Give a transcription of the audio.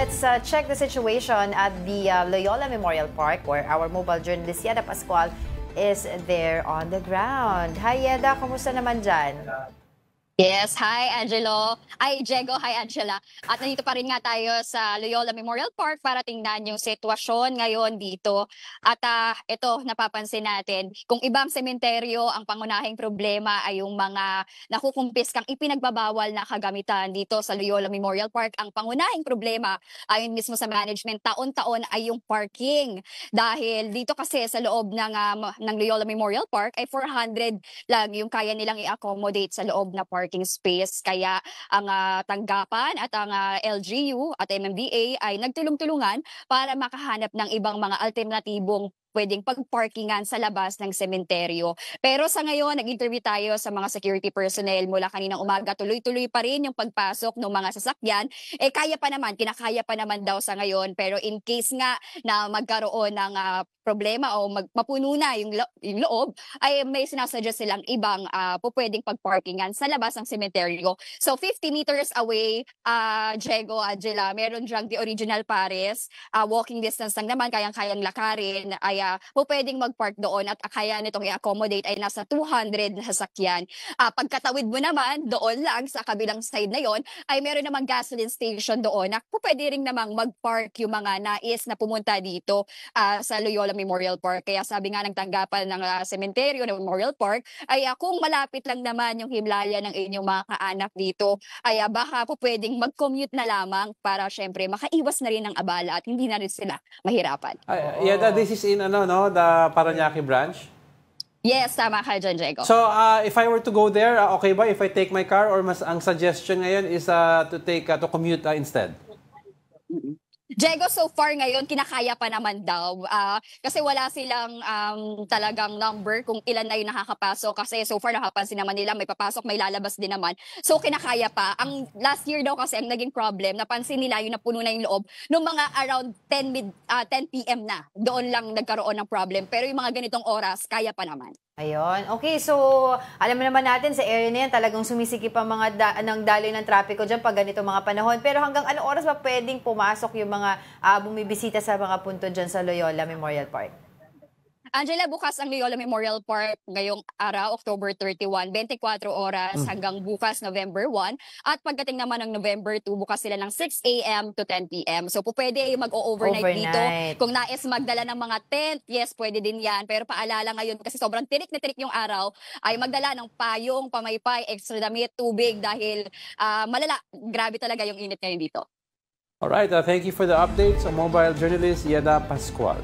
Let's check the situation at the Loyola Memorial Park where our mobile journalist Yeda Pascual is there on the ground. Hi Yeda, kumusta naman dyan? Yes, hi Angelo. Ay, Diego, hi Angela. At nandito pa rin nga tayo sa Loyola Memorial Park para tingnan yung sitwasyon ngayon dito. At ito, napapansin natin, kung ibang sementeryo, ang pangunahing problema ay yung mga nakukumpiskang ipinagbabawal na kagamitan dito sa Loyola Memorial Park. Ang pangunahing problema ayon mismo sa management taon-taon ay yung parking. Dahil dito kasi sa loob ng Loyola Memorial Park ay 400 lang yung kaya nilang i-accommodate sa loob na parking space. Kaya ang tanggapan at ang LGU at MMDA ay nagtulong-tulungan para makahanap ng ibang mga alternatibong pwedeng pagparkingan sa labas ng sementeryo. Pero sa ngayon, nag-interview tayo sa mga security personnel mula kaninang umaga. Tuloy-tuloy pa rin yung pagpasok ng mga sasakyan. Kaya pa naman, kinakaya pa naman daw sa ngayon. Pero in case nga na magkaroon ng problema o mapuno na yung loob, ay may sinasuggest silang ibang pwedeng pagparkingan sa labas ng sementeryo. So 50 meters away, Diego, Angela, meron dyang The Original Paris. Walking distance lang naman, kayang-kayang lakarin, ay pwedeng mag-park doon at kaya nitong i-accommodate ay nasa 200 na sasakyan. Pagkatawid mo naman, doon lang sa kabilang side na yon ay meron namang gasoline station doon na pwede rin namang mag-park yung mga nais na pumunta dito sa Loyola Memorial Park. Kaya sabi nga ng tanggapan ng sementeryo ng Memorial Park ay kung malapit lang naman yung himlaya ng inyong mga kaanak dito, ay baka pwedeng mag-commute na lamang para syempre makaiwas na rin ng abala at hindi na rin sila mahirapan. Yeah, this is in the Parañaque branch? Yes, tama ka dyan, Diego. So, if I were to go there, okay ba if I take my car, or mas ang suggestion ngayon is to commute instead? Diego, so far ngayon, kinakaya pa naman daw. Kasi wala silang talagang number kung ilan na yung nakakapasok. Kasi so far, nakapansin naman nila, may papasok, may lalabas din naman. So, kinakaya pa. Ang last year daw kasi, ang naging problem, napansin nila yung napuno na yung loob, nung mga around 10 p.m. na. Doon lang nagkaroon ng problem. Pero yung mga ganitong oras, kaya pa naman. Ayun. Okay, so alam mo naman natin sa area na yan talagang sumisikip ang mga ng daloy ng trapiko dyan pag ganito mga panahon. Pero hanggang anong oras ba pwedeng pumasok yung mga bumibisita sa mga punto dyan sa Loyola Memorial Park? Angela, bukas ang Loyola Memorial Park ngayong araw, October 31, 24 oras hanggang bukas, November 1. At pagdating naman ng November 2, bukas sila ng 6 a.m. to 10 p.m. So, pwede mag-overnight dito. Kung nais magdala ng mga tent, yes, pwede din yan. Pero paalala ngayon, kasi sobrang tirik na tirik yung araw, ay magdala ng payong, pamaypay, extra damit, tubig, dahil malala, grabe talaga yung init ngayon dito. Alright, thank you for the updates. Mobile journalist Yeda Pascual.